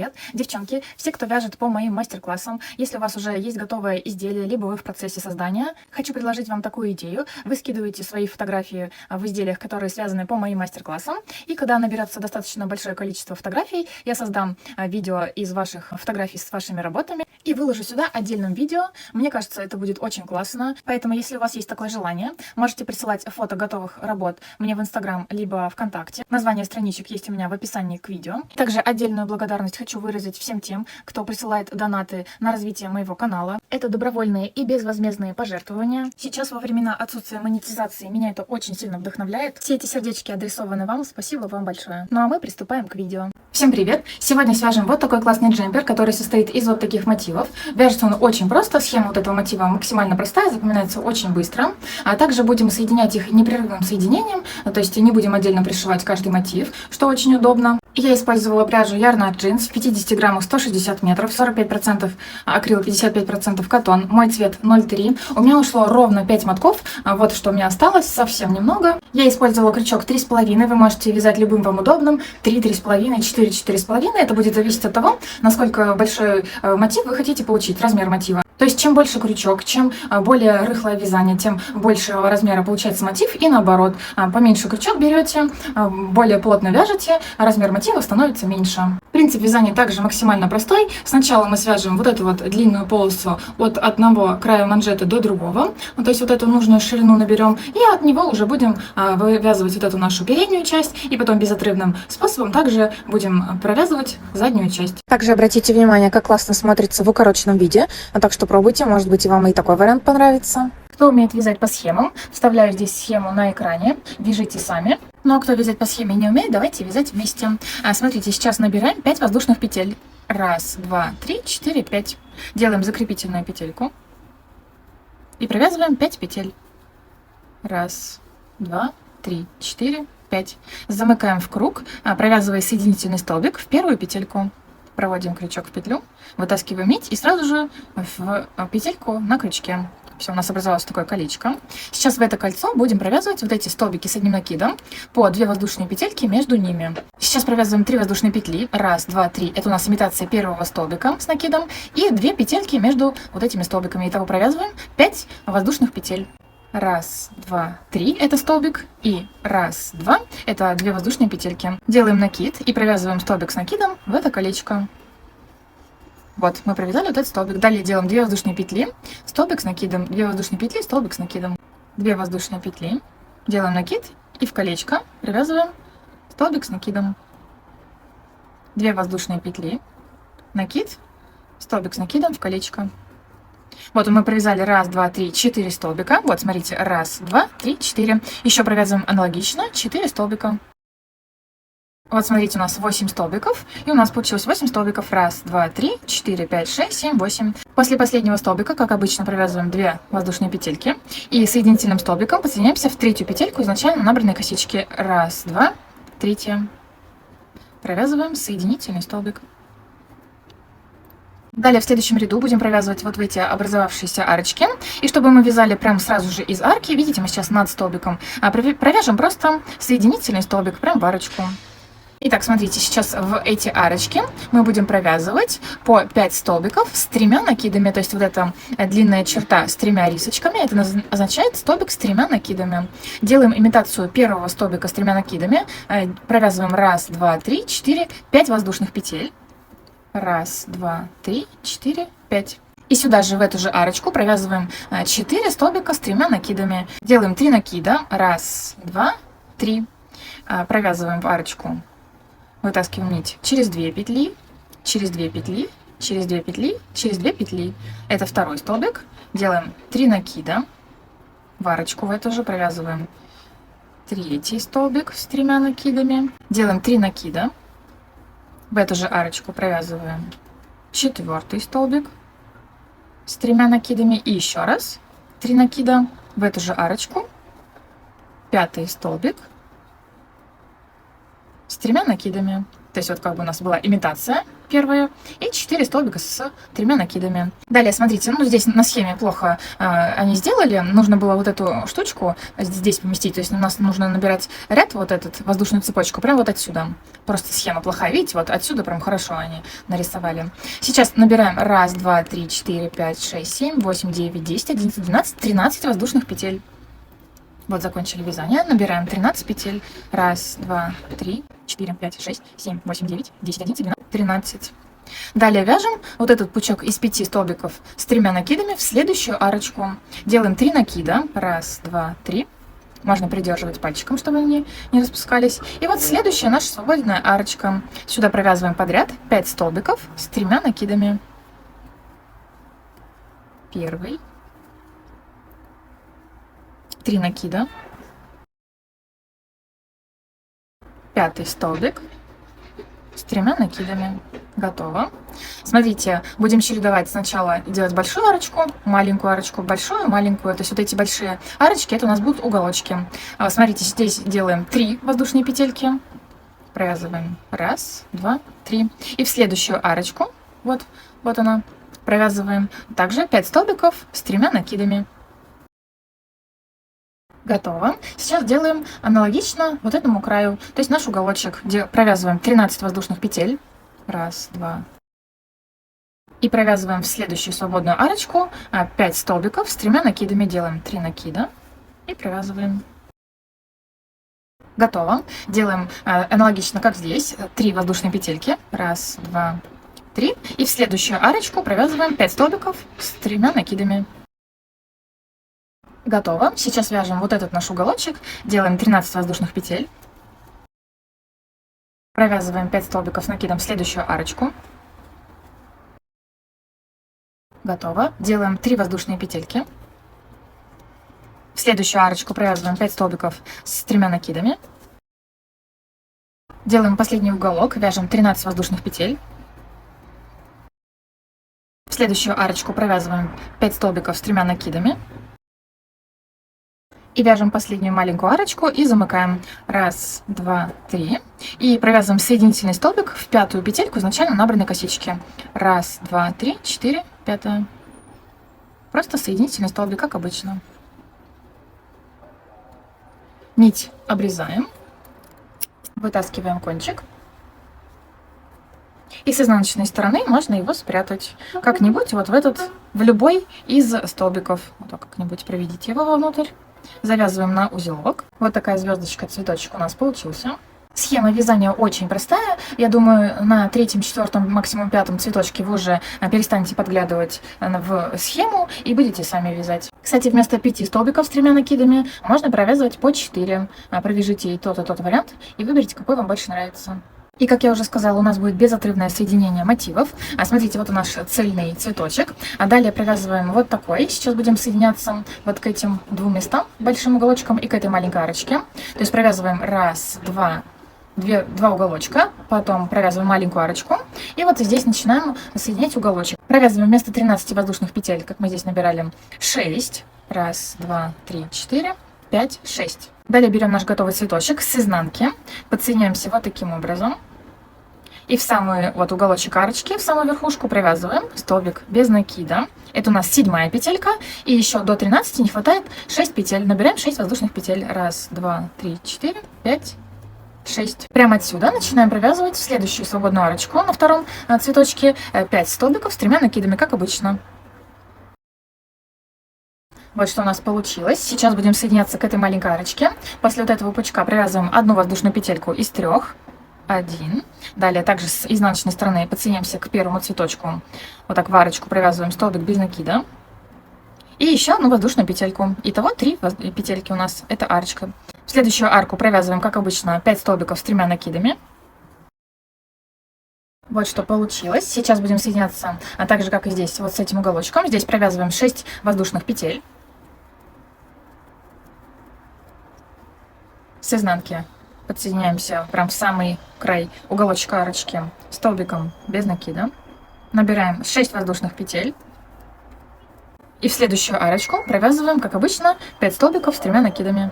привет! Девчонки, все, кто вяжет по моим мастер-классам, если у вас уже есть готовое изделие, либо вы в процессе создания, хочу предложить вам такую идею. Вы скидываете свои фотографии в изделиях, которые связаны по моим мастер-классам, и когда наберется достаточно большое количество фотографий, я создам видео из ваших фотографий с вашими работами и выложу сюда отдельным видео. Мне кажется, это будет очень классно, поэтому если у вас есть такое желание, можете присылать фото готовых работ мне в Инстаграм, либо ВКонтакте. Название страничек есть у меня в описании к видео. Также отдельную благодарность хочу выразить всем тем, кто присылает донаты на развитие моего канала. Это добровольные и безвозмездные пожертвования. Сейчас во времена отсутствия монетизации меня это очень сильно вдохновляет. Все эти сердечки адресованы вам, спасибо вам большое. Ну а мы приступаем к видео. Всем привет! Сегодня свяжем вот такой классный джемпер, который состоит из вот таких мотивов. Вяжется он очень просто, схема вот этого мотива максимально простая, запоминается очень быстро. А также будем соединять их непрерывным соединением, то есть не будем отдельно пришивать каждый мотив, что очень удобно. Я использовала пряжу Yarn Art Jeans в 50 граммах 160 метров, 45% акрил, 55% катон, мой цвет 0,3. У меня ушло ровно 5 мотков, вот что у меня осталось, совсем немного. Я использовала крючок 3,5, вы можете вязать любым вам удобным, 3, 3,5, 4, 4,5. Это будет зависеть от того, насколько большой мотив вы хотите получить, размер мотива. То есть, чем больше крючок, чем более рыхлое вязание, тем большего размера получается мотив, и наоборот. Поменьше крючок берете, более плотно вяжете, а размер мотива становится меньше. Принцип вязания также максимально простой. Сначала мы свяжем вот эту вот длинную полосу от одного края манжета до другого, то есть вот эту нужную ширину наберем, и от него уже будем вывязывать вот эту нашу переднюю часть, и потом безотрывным способом также будем провязывать заднюю часть. Также обратите внимание, как классно смотрится в укороченном виде, так что пробуйте, может быть, и вам и такой вариант понравится. Кто умеет вязать по схемам, вставляю здесь схему на экране, вяжите сами. Ну а кто вязать по схеме не умеет, давайте вязать вместе. Смотрите, сейчас набираем 5 воздушных петель. 1, 2, 3, 4, 5. Делаем закрепительную петельку и провязываем 5 петель. 1, 2, 3, 4, 5. Замыкаем в круг, провязывая соединительный столбик в первую петельку. Проводим крючок в петлю, вытаскиваем нить и сразу же в петельку на крючке. Все, у нас образовалось такое колечко. Сейчас в это кольцо будем провязывать вот эти столбики с одним накидом по 2 воздушные петельки между ними. Сейчас провязываем 3 воздушные петли. 1, 2, 3. Это у нас имитация первого столбика с накидом. И 2 петельки между вот этими столбиками. Итого провязываем 5 воздушных петель. 1, 2, 3 это столбик, и 1, 2 это 2 воздушные петельки. Делаем накид и провязываем столбик с накидом в это колечко. Вот, мы провязали вот этот столбик. Далее делаем 2 воздушные петли, столбик с накидом, 2 воздушные петли, столбик с накидом. 2 воздушные петли, делаем накид и в колечко провязываем столбик с накидом. 2 воздушные петли, накид, столбик с накидом в колечко. Вот мы провязали 1, 2, 3, 4 столбика. Вот, смотрите, 1, 2, 3, 4. Еще провязываем аналогично 4 столбика. Вот, смотрите, у нас 8 столбиков. И у нас получилось 8 столбиков. 1, 2, 3, 4, 5, 6, 7, 8. После последнего столбика, как обычно, провязываем 2 воздушные петельки. И соединительным столбиком подсоединяемся в третью петельку изначально набранной косички. 1, 2, 3. Провязываем соединительный столбик. Далее в следующем ряду будем провязывать вот в эти образовавшиеся арочки. И чтобы мы вязали прям сразу же из арки, видите, мы сейчас над столбиком, провяжем просто соединительный столбик прям в арочку. Итак, смотрите, сейчас в эти арочки мы будем провязывать по 5 столбиков с 3 накидами. То есть вот эта длинная черта с 3 рисочками, это означает столбик с 3 накидами. Делаем имитацию первого столбика с 3 накидами. Провязываем 1, 2, 3, 4, 5 воздушных петель. 1, 2, 3, 4, 5. И сюда же в эту же арочку провязываем 4 столбика с 3 накидами. Делаем 3 накида. 1, 2, 3. Провязываем в арочку. Вытаскиваем нить через 2 петли, через 2 петли, через 2 петли, через 2 петли. Это второй столбик. Делаем 3 накида. В арочку в эту же провязываем третий столбик с 3 накидами. Делаем 3 накида. В эту же арочку провязываем 4 столбик с 3 накидами. И еще раз 3 накида в эту же арочку. 5 столбик с 3 накидами. То есть вот как бы у нас была имитация первую, и 4 столбика с 3 накидами. Далее, смотрите, ну здесь на схеме плохо они сделали, нужно было вот эту штучку здесь поместить, то есть у нас нужно набирать ряд, вот этот, воздушную цепочку, прям вот отсюда. Просто схема плохая, видите, вот отсюда прям хорошо они нарисовали. Сейчас набираем 1, 2, 3, 4, 5, 6, 7, 8, 9, 10, 11, 12, 13 воздушных петель. Вот закончили вязание, набираем 13 петель. 1, 2, 3, 4, 5, 6, 7, 8, 9, 10, 11, 12, 13. Далее вяжем вот этот пучок из 5 столбиков с 3 накидами в следующую арочку. Делаем 3 накида. 1, 2, 3. Можно придерживать пальчиком, чтобы они не распускались. И вот следующая наша свободная арочка. Сюда провязываем подряд 5 столбиков с 3 накидами. Первый. 3 накида. 5-й столбик с 3 накидами. Готово. Смотрите, будем чередовать, сначала делать большую арочку, маленькую арочку, большую, маленькую. То есть вот эти большие арочки, это у нас будут уголочки. Смотрите, здесь делаем 3 воздушные петельки. Провязываем 1, 2, 3. И в следующую арочку, вот она, провязываем также 5 столбиков с 3 накидами. Готово. Сейчас делаем аналогично вот этому краю, то есть наш уголочек, где провязываем 13 воздушных петель. 1, 2. И провязываем в следующую свободную арочку 5 столбиков с 3 накидами. Делаем 3 накида и провязываем. Готово. Делаем аналогично, как здесь. 3 воздушные петельки. 1, 2, 3. И в следующую арочку провязываем 5 столбиков с 3 накидами. Готово. Сейчас вяжем вот этот наш уголочек. Делаем 13 воздушных петель. Провязываем 5 столбиков с накидом в следующую арочку. Готово. Делаем 3 воздушные петельки. В следующую арочку провязываем 5 столбиков с 3 накидами. Делаем последний уголок, вяжем 13 воздушных петель. В следующую арочку провязываем 5 столбиков с 3 накидами. И вяжем последнюю маленькую арочку и замыкаем. 1, 2, 3. И провязываем соединительный столбик в 5-ю петельку изначально набранной косички. 1, 2, 3, 4, 5. Просто соединительный столбик, как обычно. Нить обрезаем. Вытаскиваем кончик. И с изнаночной стороны можно его спрятать как-нибудь вот в любой из столбиков. Вот так как-нибудь проведите его вовнутрь. Завязываем на узелок. Вот такая звездочка, цветочек у нас получился. Схема вязания очень простая. Я думаю, на 3-м, 4-м, максимум 5-м цветочке вы уже перестанете подглядывать в схему и будете сами вязать. Кстати, вместо 5 столбиков с 3 накидами можно провязывать по 4. Провяжите и тот вариант и выберите, какой вам больше нравится. И, как я уже сказала, у нас будет безотрывное соединение мотивов. Смотрите, вот у нас цельный цветочек. А далее провязываем вот такой. Сейчас будем соединяться вот к этим 2 местам, большим уголочком и к этой маленькой арочке. То есть провязываем 1, 2 уголочка, потом провязываем маленькую арочку. И вот здесь начинаем соединять уголочек. Провязываем вместо 13 воздушных петель, как мы здесь набирали, 6. 1, 2, 3, 4, 5, 6. Далее берем наш готовый цветочек с изнанки, подсоединяемся вот таким образом. И в самый вот уголочек арочки, в самую верхушку провязываем столбик без накида. Это у нас 7-я петелька. И еще до 13 не хватает 6 петель. Набираем 6 воздушных петель. 1, 2, 3, 4, 5, 6. Прямо отсюда начинаем провязывать в следующую свободную арочку на втором цветочке 5 столбиков с 3 накидами, как обычно. Вот что у нас получилось. Сейчас будем соединяться к этой маленькой арочке. После вот этого пучка провязываем 1 воздушную петельку из 3. 1. Далее также с изнаночной стороны подсоединяемся к первому цветочку. Вот так в арочку провязываем столбик без накида. И еще 1 воздушную петельку. Итого 3 петельки у нас. Это арочка. В следующую арку провязываем, как обычно, 5 столбиков с 3 накидами. Вот что получилось. Сейчас будем соединяться, а также как и здесь, вот с этим уголочком. Здесь провязываем 6 воздушных петель. С изнанки подсоединяемся прям в самый край уголочка арочки столбиком без накида. Набираем 6 воздушных петель. И в следующую арочку провязываем, как обычно, 5 столбиков с 3 накидами.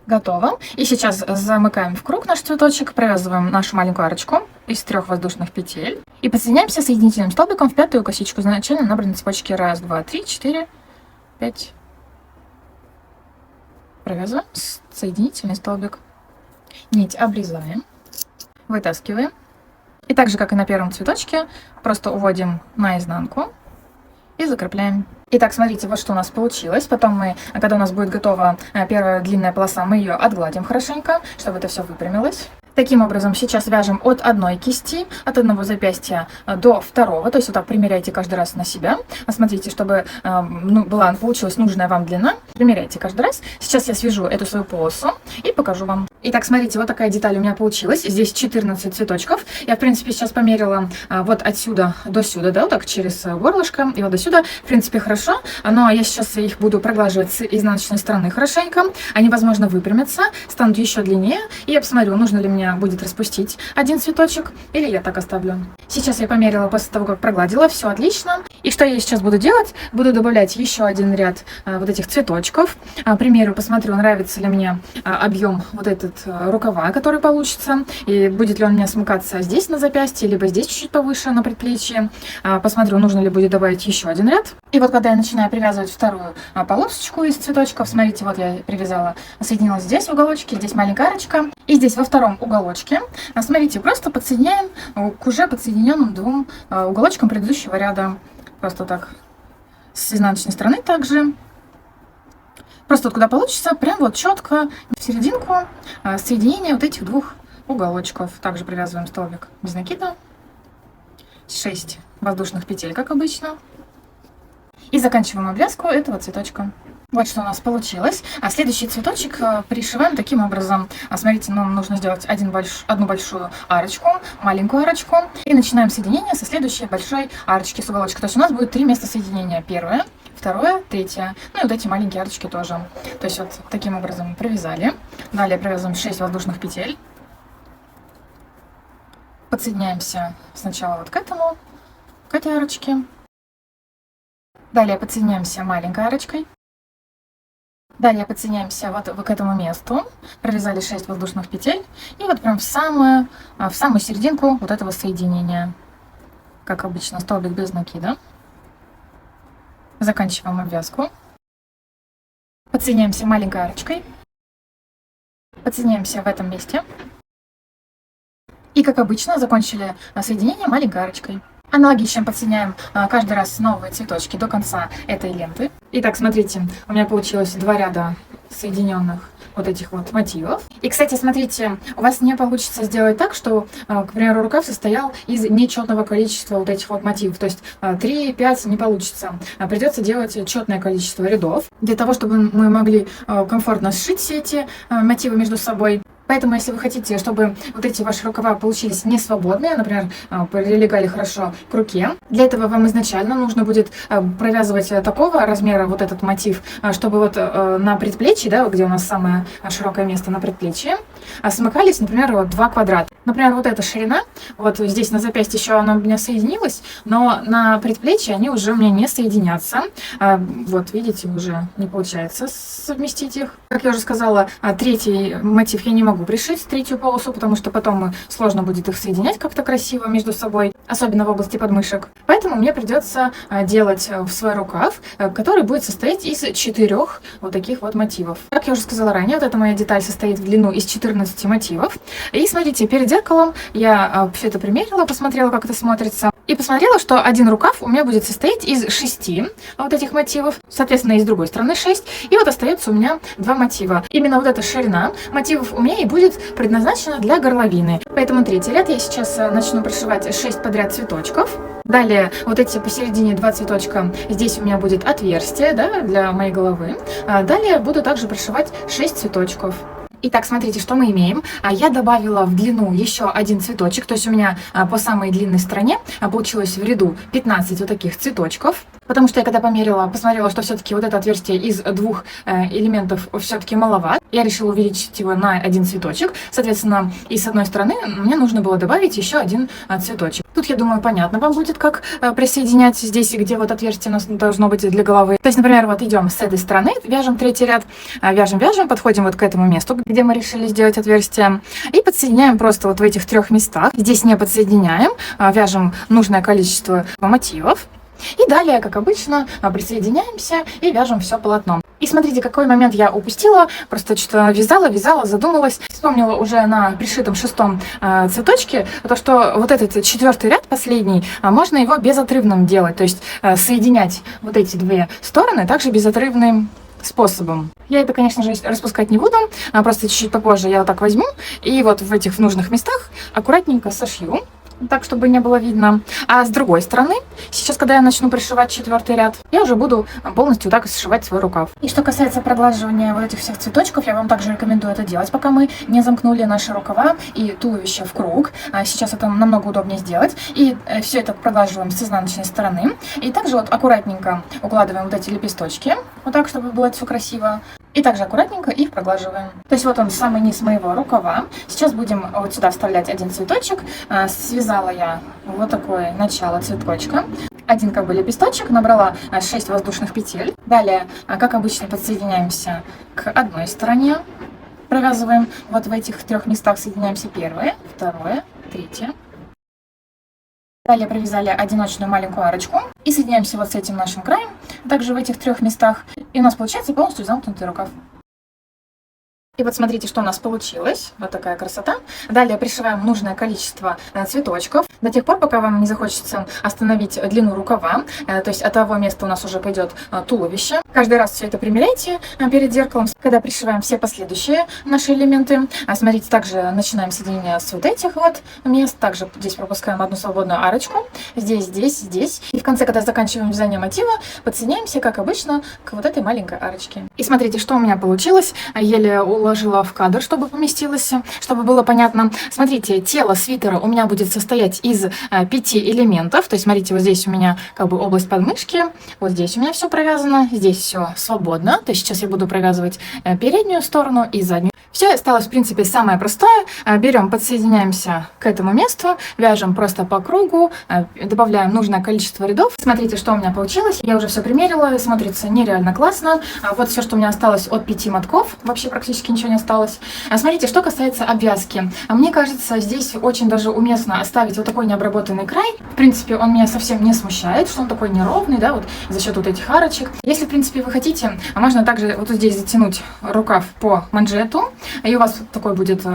Готово. И сейчас замыкаем в круг наш цветочек, провязываем нашу маленькую арочку из 3 воздушных петель и подсоединяемся соединительным столбиком в 5-ю косичку, изначально набранной цепочки 1, 2, 3, 4, 5. Провязываем соединительный столбик. Нить обрезаем, вытаскиваем. И так же, как и на первом цветочке, просто уводим наизнанку и закрепляем. Итак, смотрите, вот что у нас получилось. Потом мы, когда у нас будет готова первая длинная полоса, мы ее отгладим хорошенько, чтобы это все выпрямилось. Таким образом, сейчас вяжем от одной кисти, от одного запястья до второго, то есть вот так примеряйте каждый раз на себя. Смотрите, чтобы получилась нужная вам длина. Примеряйте каждый раз. Сейчас я свяжу эту свою полосу и покажу вам. Итак, смотрите, вот такая деталь у меня получилась. Здесь 14 цветочков. Я, в принципе, сейчас померила вот отсюда до сюда, да, вот так через горлышко и вот до сюда. В принципе, хорошо. Но я сейчас их буду проглаживать с изнаночной стороны хорошенько. Они, возможно, выпрямятся, станут еще длиннее. И я посмотрю, нужно ли мне будет распустить один цветочек или я так оставлю. Сейчас я померила после того, как прогладила. Все отлично. И что я сейчас буду делать? Буду добавлять еще один ряд вот этих цветочков. К примеру, посмотрю, нравится ли мне объем вот этот рукава, который получится, и будет ли он у меня смыкаться здесь на запястье, либо здесь чуть-чуть повыше на предплечье. Посмотрю, нужно ли будет добавить еще один ряд. И вот когда я начинаю привязывать вторую полосочку из цветочков, смотрите, вот я привязала, соединила здесь в уголочке, здесь маленькая арочка, и здесь во втором уголочке, смотрите, просто подсоединяем к уже подсоединенным двум уголочкам предыдущего ряда. Просто так с изнаночной стороны также. Просто вот куда получится, прям вот четко в серединку соединения вот этих двух уголочков. Также привязываем столбик без накида. 6 воздушных петель, как обычно. И заканчиваем обвязку этого цветочка. Вот что у нас получилось. А следующий цветочек пришиваем таким образом. Смотрите, нам нужно сделать одну большую арочку, маленькую арочку. И начинаем соединение со следующей большой арочки с уголочка. То есть у нас будет 3 места соединения. Первое, второе, третье. Ну и вот эти маленькие арочки тоже. То есть вот таким образом провязали. Далее провязываем 6 воздушных петель. Подсоединяемся сначала вот к этой арочке. Далее подсоединяемся маленькой арочкой. Далее подсоединяемся вот к этому месту. Провязали 6 воздушных петель. И вот прям в самую серединку вот этого соединения. Как обычно, столбик без накида. Заканчиваем обвязку. Подсоединяемся маленькой арочкой. Подсоединяемся в этом месте. И как обычно, закончили соединение маленькой арочкой. Аналогично подсоединяем каждый раз новые цветочки до конца этой ленты. Итак, смотрите, у меня получилось 2 ряда соединенных вот этих вот мотивов. И, кстати, смотрите, у вас не получится сделать так, что, к примеру, рукав состоял из нечетного количества вот этих вот мотивов. То есть 3-5 не получится. Придется делать четное количество рядов, для того, чтобы мы могли комфортно сшить все эти мотивы между собой. Поэтому, если вы хотите, чтобы вот эти ваши рукава получились не свободные, например, прилегали хорошо к руке, для этого вам изначально нужно будет провязывать такого размера вот этот мотив, чтобы вот на предплечье, да, где у нас самое широкое место на предплечье, смыкались, например, вот 2 квадрата. Например, вот эта ширина, вот здесь на запястье еще она у меня соединилась, но на предплечье они уже у меня не соединятся. Вот, видите, уже не получается совместить их. Как я уже сказала, третий мотив я не могу пришить, третью полосу, потому что потом сложно будет их соединять как-то красиво между собой, особенно в области подмышек. Поэтому мне придется делать в свой рукав, который будет состоять из 4 вот таких вот мотивов. Как я уже сказала ранее, вот эта моя деталь состоит в длину из 14 мотивов. И смотрите, перед зеркалом я все это примерила, посмотрела, как это смотрится. И посмотрела, что один рукав у меня будет состоять из 6 вот этих мотивов, соответственно, и с другой стороны 6. И вот остается у меня 2 мотива. Именно вот эта ширина мотивов у меня и будет предназначена для горловины. Поэтому третий ряд я сейчас начну прошивать 6 подряд цветочков. Далее вот эти посередине 2 цветочка, здесь у меня будет отверстие, да, для моей головы. Далее буду также прошивать 6 цветочков. Итак, смотрите, что мы имеем. Я добавила в длину еще один цветочек, то есть у меня по самой длинной стороне получилось в ряду 15 вот таких цветочков. Потому что я когда померила, посмотрела, что все-таки вот это отверстие из 2 элементов все-таки маловато. Я решила увеличить его на 1 цветочек. Соответственно, и с одной стороны мне нужно было добавить еще 1 цветочек. Тут, я думаю, понятно вам будет, как присоединять здесь, где вот отверстие у нас должно быть для головы. То есть, например, вот идем с этой стороны, вяжем третий ряд, вяжем, подходим вот к этому месту, где мы решили сделать отверстие, и подсоединяем просто вот в этих 3 местах. Здесь не подсоединяем, вяжем нужное количество мотивов. И далее, как обычно, присоединяемся и вяжем все полотном. И смотрите, какой момент я упустила. Просто что-то вязала, задумалась. Вспомнила уже на пришитом 6-м цветочке, то, что вот этот 4-й ряд, последний, можно его безотрывным делать. То есть соединять вот эти 2 стороны также безотрывным способом. Я это, конечно же, распускать не буду, просто чуть-чуть попозже я вот так возьму и вот в этих нужных местах аккуратненько сошью, так, чтобы не было видно. А с другой стороны, сейчас, когда я начну пришивать 4-й ряд, я уже буду полностью так сшивать свой рукав. И что касается проглаживания вот этих всех цветочков, я вам также рекомендую это делать, пока мы не замкнули наши рукава и туловище в круг. Сейчас это намного удобнее сделать. И все это проглаживаем с изнаночной стороны. И также вот аккуратненько укладываем вот эти лепесточки, вот так, чтобы было все красиво. И также аккуратненько их проглаживаем. То есть вот он, самый низ моего рукава. Сейчас будем вот сюда вставлять один цветочек. Связала я вот такое начало цветочка. Один как бы лепесточек, набрала 6 воздушных петель. Далее, как обычно, подсоединяемся к одной стороне. Провязываем вот в этих 3 местах, соединяемся первое, второе, третье. Далее провязали одиночную маленькую арочку и соединяемся вот с этим нашим краем, также в этих 3 местах. И у нас получается полностью замкнутый рукав. И вот смотрите, что у нас получилось. Вот такая красота. Далее пришиваем нужное количество цветочков до тех пор, пока вам не захочется остановить длину рукава. То есть от того места у нас уже пойдет туловище. Каждый раз все это примеряйте перед зеркалом, когда пришиваем все последующие наши элементы. Смотрите, также начинаем соединение с вот этих вот мест. Также здесь пропускаем одну свободную арочку. Здесь, здесь, здесь. И в конце, когда заканчиваем вязание мотива, подсоединяемся, как обычно, к вот этой маленькой арочке. И смотрите, что у меня получилось. Еле уложила в кадр, чтобы поместилось, чтобы было понятно. Смотрите, тело свитера у меня будет состоять из 5 элементов. То есть, смотрите, вот здесь у меня как бы область подмышки, вот здесь у меня все провязано, здесь все свободно. То есть сейчас я буду провязывать переднюю сторону и заднюю. Все осталось, в принципе, самое простое. Берем, подсоединяемся к этому месту, вяжем просто по кругу, добавляем нужное количество рядов. Смотрите, что у меня получилось. Я уже все примерила, смотрится нереально классно. Вот все, что у меня осталось от 5 мотков, вообще практически ничего не осталось. Смотрите, что касается обвязки. Мне кажется, здесь очень даже уместно оставить вот такой необработанный край. В принципе, он меня совсем не смущает, что он такой неровный, да, вот за счет вот этих арочек. Если, в принципе, вы хотите, можно также вот здесь затянуть рукав по манжету. И у вас такой будет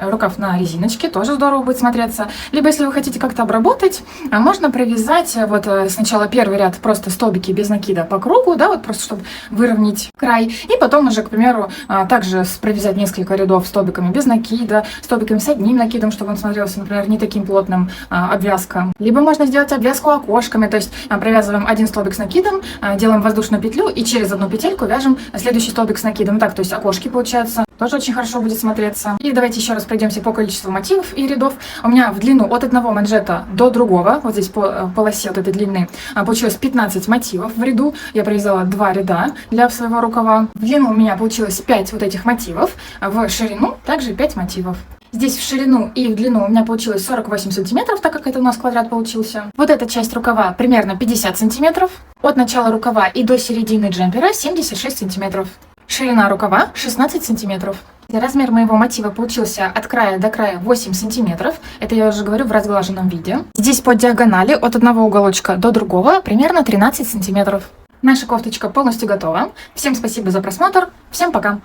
рукав на резиночке, тоже здорово будет смотреться. Либо, если вы хотите как-то обработать, можно провязать вот сначала первый ряд просто столбики без накида по кругу, да, вот просто чтобы выровнять край. И потом уже, к примеру, также провязать несколько рядов столбиками без накида, столбиками с одним накидом, чтобы он смотрелся, например, не таким плотным обвязка. Либо можно сделать обвязку окошками, то есть провязываем один столбик с накидом, делаем воздушную петлю и через одну петельку вяжем следующий столбик с накидом. Так, то есть окошки получаются. Тоже очень хорошо будет смотреться. И давайте еще раз пройдемся по количеству мотивов и рядов. У меня в длину от одного манжета до другого, вот здесь по полосе вот этой длины, получилось 15 мотивов в ряду. Я провязала 2 ряда для своего рукава. В длину у меня получилось 5 вот этих мотивов, в ширину также 5 мотивов. Здесь в ширину и в длину у меня получилось 48 сантиметров, так как это у нас квадрат получился. Вот эта часть рукава примерно 50 сантиметров. От начала рукава и до середины джемпера 76 сантиметров. Ширина рукава 16 сантиметров. Размер моего мотива получился от края до края 8 сантиметров. Это я уже говорю в разглаженном виде. Здесь по диагонали от одного уголочка до другого примерно 13 сантиметров. Наша кофточка полностью готова. Всем спасибо за просмотр. Всем пока!